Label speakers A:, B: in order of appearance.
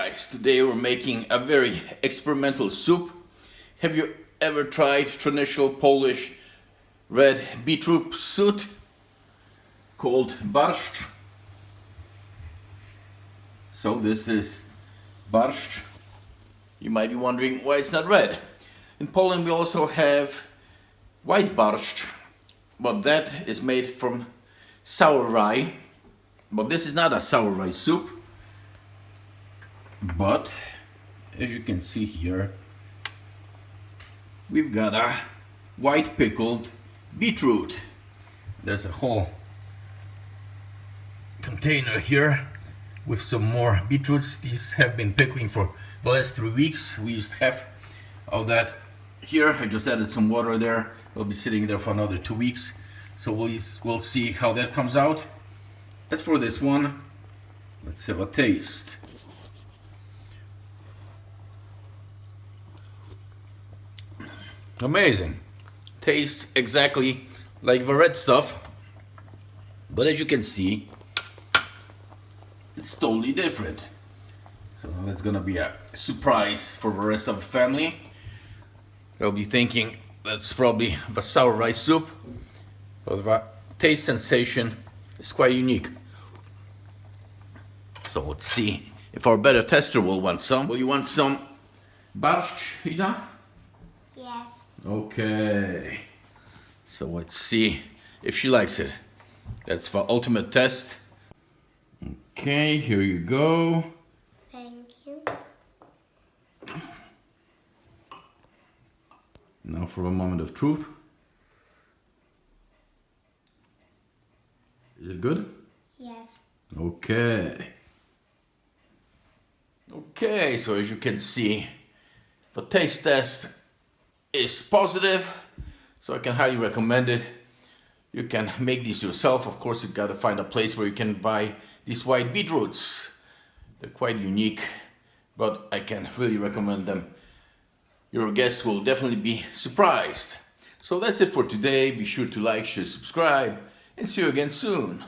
A: guys, today we're making a very experimental soup. Have you ever tried traditional Polish red beetroot soup called Borscht? So this is Borscht. You might be wondering why it's not red. In Poland we also have white Borscht, but that is made from sour rye. But this is not a sour rye soup. But as you can see here, we've got a white pickled beetroot. There's a whole container here with some more beetroots. These have been pickling for the last 3 weeks. We used half of that here. I just added some water there. It'll be sitting there for another 2 weeks. So we'll see how that comes out. As for this one, let's have a taste. Amazing. Tastes exactly like the red stuff, but as you can see, it's totally different. So that's gonna be a surprise for the rest of the family. They'll be thinking that's probably the sour rice soup, but the taste sensation is quite unique. So let's see if our better tester will want some. Will you want some Barszcz, Ida?
B: Yes.
A: Okay, so let's see if she likes it. That's the ultimate test. Okay, here you go.
B: Thank you.
A: Now for a moment of truth. Is it good?
B: Yes.
A: Okay. Okay, so as you can see, the taste test is positive, so I can highly recommend it. You can make these yourself. Of course, you've got to find a place where you can buy these white beetroots. They're quite unique, but I can really recommend them. Your guests will definitely be surprised. So that's it for today. Be sure to like, share, subscribe, and see you again soon.